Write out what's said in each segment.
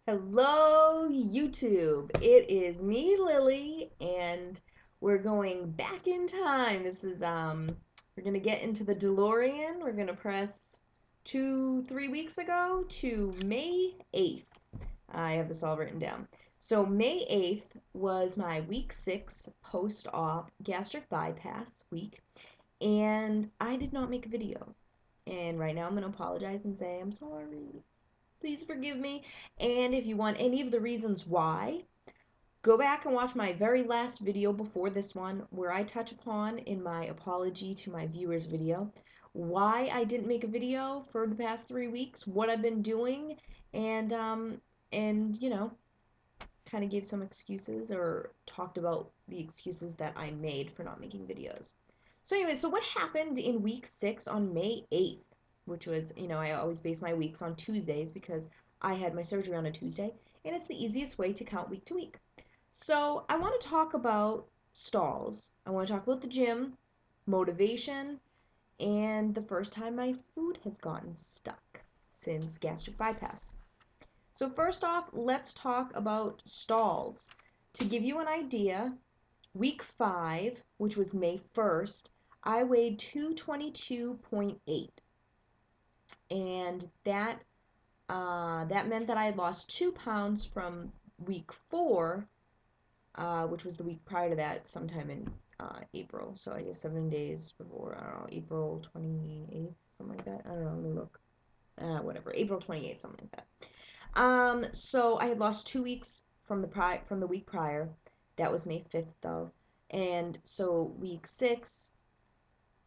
Hello, YouTube. It is me, Lily, and we're going back in time. We're gonna get into the Delorean. We're gonna press 3 weeks ago to May 8th. I have this all written down. So May 8th was my week 6 post-op gastric bypass week, and I did not make a video. And right now I'm gonna apologize and say I'm sorry. Please forgive me. And if you want any of the reasons why, go back and watch my very last video before this one, where I touch upon in my apology to my viewers video why I didn't make a video for the past 3 weeks, what I've been doing, and kind of gave some excuses or talked about the excuses that I made for not making videos. So anyway, so what happened in week 6 on May 8th? Which was, I always base my weeks on Tuesdays because I had my surgery on a Tuesday, and it's the easiest way to count week to week. So I want to talk about stalls. I want to talk about the gym, motivation, and the first time my food has gotten stuck since gastric bypass. So first off, let's talk about stalls. To give you an idea, week 5, which was May 1st, I weighed 222.8. And that meant that I had lost 2 pounds from week 4, which was the week prior to that, sometime in April. So I guess 7 days before, I don't know, April 28th, something like that. I don't know, let me look. Whatever, April 28th, something like that. So I had lost 2 weeks from the week prior. That was May 5th, though. And so week 6,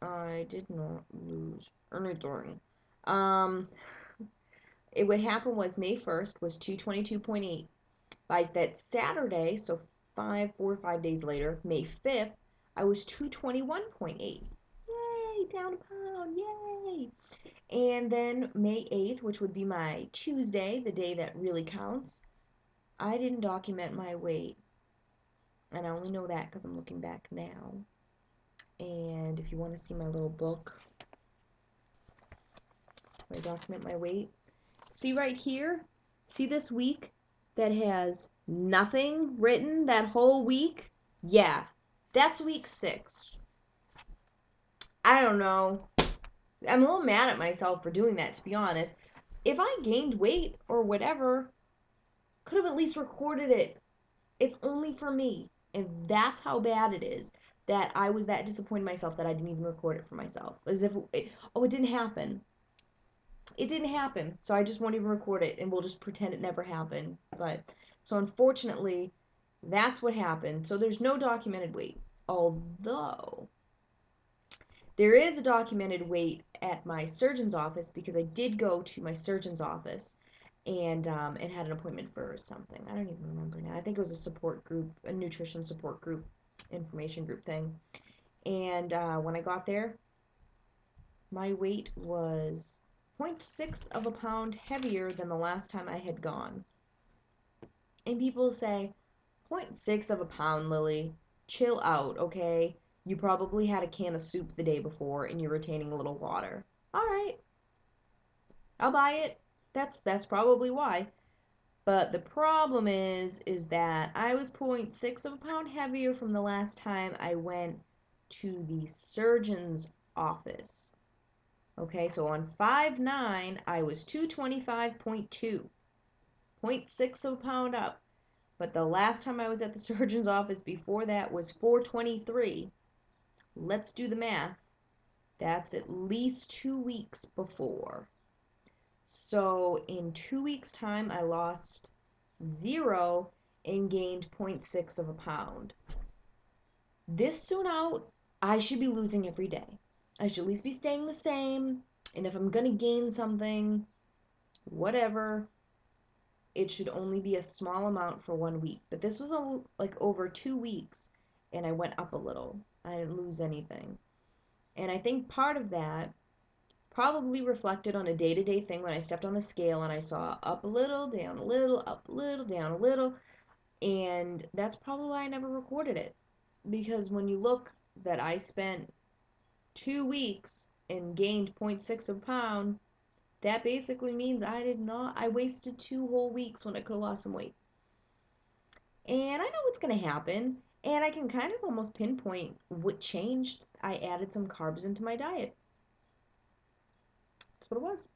I did not lose anything. Um, what happened was May 1st was 222.8. By that Saturday, so 4 or 5 days later, May 5th, I was 221.8. Yay, down a pound, yay. And then May 8th, which would be my Tuesday, the day that really counts, I didn't document my weight. And I only know that because I'm looking back now. And if you want to see my little book where I document my weight, see right here? See this week that has nothing written that whole week? Yeah, that's week 6. I don't know. I'm a little mad at myself for doing that, to be honest. If I gained weight or whatever, could have at least recorded it. It's only for me. And that's how bad it is that I was that disappointed in myself that I didn't even record it for myself. As if, it didn't happen. It didn't happen, so I just won't even record it, and we'll just pretend it never happened. So unfortunately, that's what happened. So there's no documented weight, although there is a documented weight at my surgeon's office because I did go to my surgeon's office and had an appointment for something. I don't even remember now. I think it was a support group, a nutrition support group, information group thing. And when I got there, my weight was 0.6 of a pound heavier than the last time I had gone. And people say, 0.6 of a pound, Lily. Chill out, okay? You probably had a can of soup the day before and you're retaining a little water. All right, I'll buy it. That's probably why. But the problem is that I was 0.6 of a pound heavier from the last time I went to the surgeon's office. Okay, so on 5/9, I was 225.2, 0.6 of a pound up. But the last time I was at the surgeon's office before that was 423. Let's do the math. That's at least 2 weeks before. So in 2 weeks' time, I lost 0 and gained 0.6 of a pound. This soon out, I should be losing every day. I should at least be staying the same. And if I'm going to gain something, whatever, it should only be a small amount for 1 week. But this was like over 2 weeks, and I went up a little. I didn't lose anything. And I think part of that probably reflected on a day-to-day thing when I stepped on the scale and I saw up a little, down a little, up a little, down a little. And that's probably why I never recorded it. Because when you look that I spent 2 weeks and gained 0.6 of a pound, That basically means I wasted 2 whole weeks when I could have lost some weight. And I know what's going to happen. And I can kind of almost pinpoint what changed. I added some carbs into my diet. That's what it was.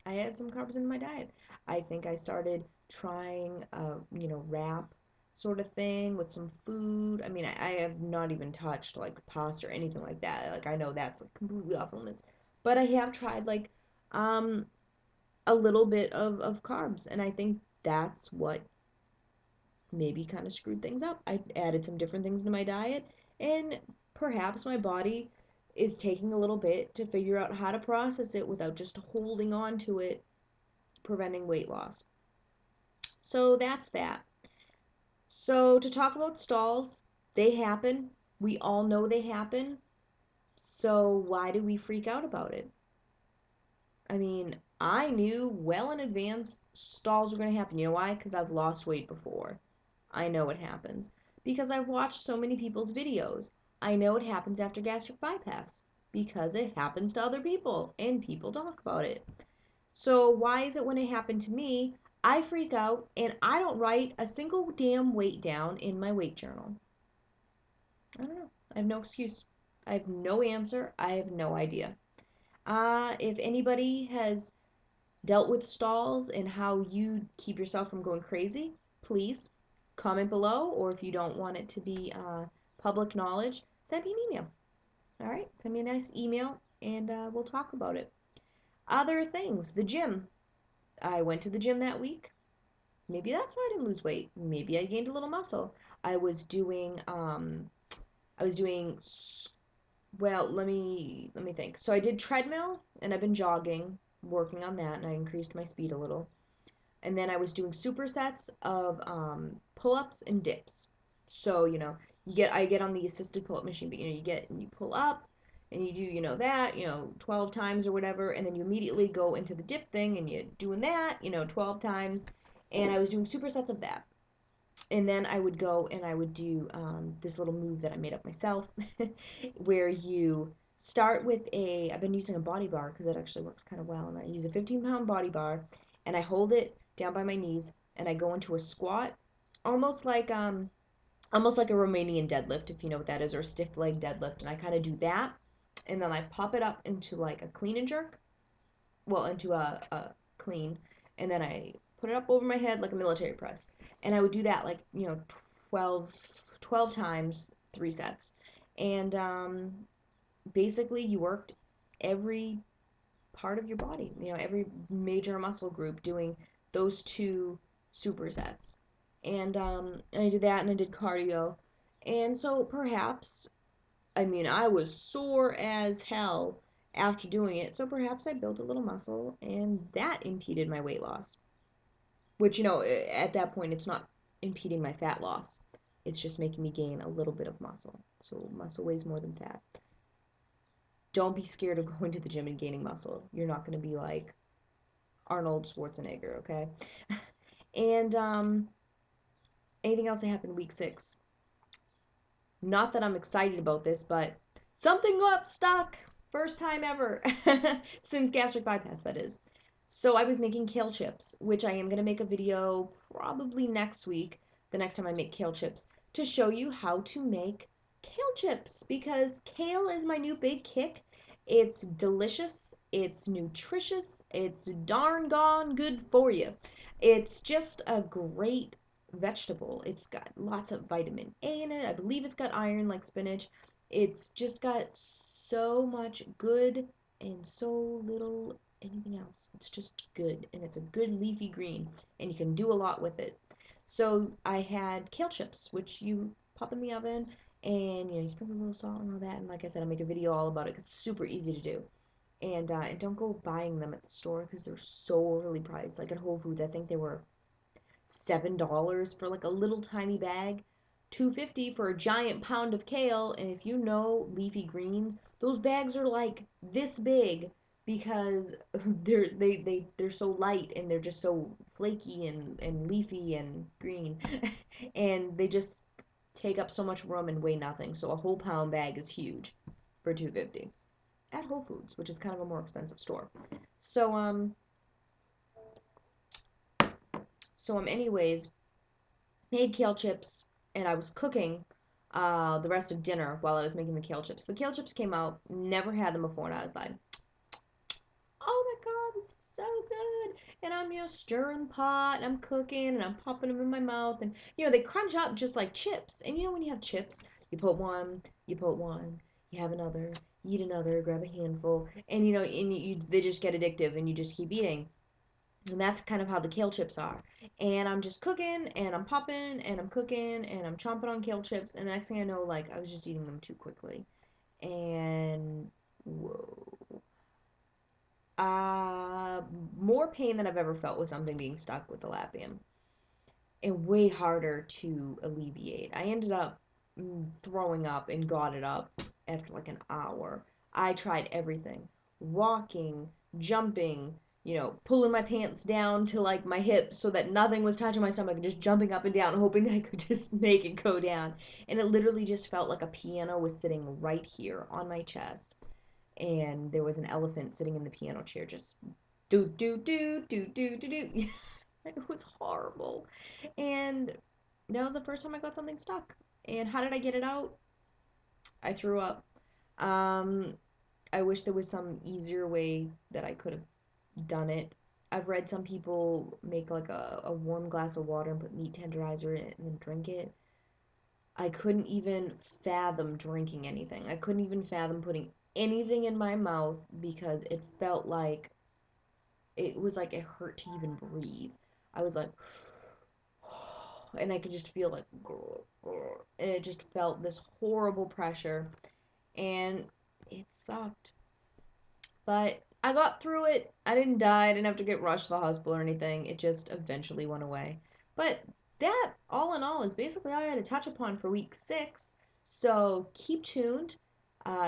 I added some carbs into my diet. I think I started trying wrap sort of thing with some food. I mean, I have not even touched like pasta or anything like that. Like I know that's like completely off limits. But I have tried like um a little bit of carbs, and I think that's what maybe kind of screwed things up. I added some different things to my diet, and perhaps my body is taking a little bit to figure out how to process it without just holding on to it, preventing weight loss. So that's that. So to talk about stalls, they happen. We all know they happen. So why do we freak out about it? I mean, I knew well in advance stalls were going to happen. You know why? Because I've lost weight before. I know it happens. Because I've watched so many people's videos. I know it happens after gastric bypass. Because it happens to other people and people talk about it. So why is it when it happened to me, I freak out and I don't write a single damn weight down in my weight journal? I don't know. I have no excuse. I have no answer. I have no idea. If anybody has dealt with stalls and how you keep yourself from going crazy, please comment below. Or if you don't want it to be public knowledge, send me an email. All right, send me a nice email and we'll talk about it. Other things, the gym. I went to the gym that week. Maybe that's why I didn't lose weight. Maybe I gained a little muscle. I was doing I was doing well, let me think. So I did treadmill and I've been jogging, working on that, and I increased my speed a little. And then I was doing supersets of pull-ups and dips. So, I get on the assisted pull-up machine, but you pull up and you do, that, 12 times or whatever, and then you immediately go into the dip thing and you're doing that, 12 times. And I was doing supersets of that. And then I would go and I would do this little move that I made up myself where you start with I've been using a body bar because it actually works kind of well. And I use a 15-pound body bar and I hold it down by my knees and I go into a squat, almost like almost like a Romanian deadlift, if you know what that is, or a stiff leg deadlift. And I kind of do that. And then I pop it up into like a clean and jerk, well, into a clean, and then I put it up over my head like a military press. And I would do that like, 12, 12 times, 3 sets. And basically, you worked every part of your body, every major muscle group doing those two supersets. And I did that and I did cardio. And so perhaps, I mean, I was sore as hell after doing it, so perhaps I built a little muscle and that impeded my weight loss. Which, at that point, it's not impeding my fat loss. It's just making me gain a little bit of muscle. So muscle weighs more than fat. Don't be scared of going to the gym and gaining muscle. You're not going to be like Arnold Schwarzenegger, okay? And anything else that happened week 6? Not that I'm excited about this, but something got stuck. First time ever since gastric bypass, that is. So I was making kale chips, which I am going to make a video probably next week, the next time I make kale chips, to show you how to make kale chips because kale is my new big kick. It's delicious, it's nutritious, it's darn gone good for you. It's just a great vegetable. It's got lots of vitamin A in it. I believe it's got iron like spinach. It's just got so much good and so little anything else. It's just good and it's a good leafy green and you can do a lot with it. So I had kale chips, which you pop in the oven and you sprinkle a little salt and all that. And like I said, I'll make a video all about it because it's super easy to do. And don't go buying them at the store because they're so overly priced. Like at Whole Foods, I think they were $7 for like a little tiny bag, $2.50 for a giant pound of kale. And if you know leafy greens, those bags are like this big because they're so light and they're just so flaky and leafy and green and they just take up so much room and weigh nothing. So a whole pound bag is huge for $2.50 at Whole Foods, which is kind of a more expensive store. So So anyways, made kale chips, and I was cooking the rest of dinner while I was making the kale chips. The kale chips came out, never had them before, and I was like, oh my God, this is so good. And I'm, stirring the pot and I'm cooking and I'm popping them in my mouth. And, they crunch up just like chips. And when you have chips, you put one, you have another, you eat another, grab a handful. And, they just get addictive and you just keep eating. And that's kind of how the kale chips are. And I'm just cooking and I'm popping and I'm cooking and I'm chomping on kale chips. And the next thing I know, like, I was just eating them too quickly. And whoa. Uh, More pain than I've ever felt with something being stuck with the Lapband, and way harder to alleviate. I ended up throwing up and got it up after like an hour. I tried everything: walking, jumping, pulling my pants down to like my hips so that nothing was touching my stomach, and just jumping up and down, hoping I could just make it go down. And it literally just felt like a piano was sitting right here on my chest, and there was an elephant sitting in the piano chair just do do do do do do do. It was horrible. And that was the first time I got something stuck. And how did I get it out? I threw up. Um, I wish there was some easier way that I could have done it. I've read some people make like a warm glass of water and put meat tenderizer in it and then drink it. I couldn't even fathom drinking anything. I couldn't even fathom putting anything in my mouth because it was like it hurt to even breathe. I was like, and I could just feel like, and it just felt this horrible pressure, and it sucked. But I got through it. I didn't die. I didn't have to get rushed to the hospital or anything. It just eventually went away. But that, all in all, is basically all I had to touch upon for week 6. So keep tuned.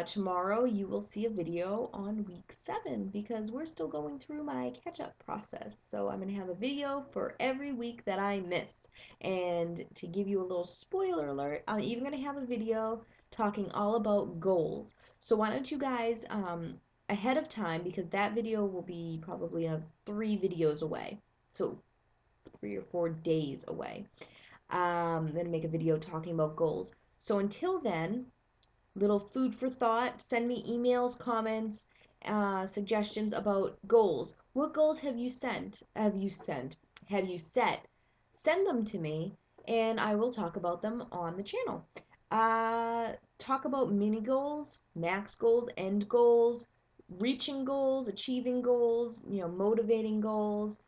Tomorrow you will see a video on week 7 because we're still going through my catch-up process. So I'm going to have a video for every week that I miss. And to give you a little spoiler alert, I'm even going to have a video talking all about goals. So why don't you guys ahead of time, because that video will be probably 3 videos away. So 3 or 4 days away. Then make a video talking about goals. So until then, little food for thought. Send me emails, comments, suggestions about goals. What goals have you sent? Have you set? Send them to me, and I will talk about them on the channel. Talk about mini goals, max goals, end goals, reaching goals, achieving goals, motivating goals.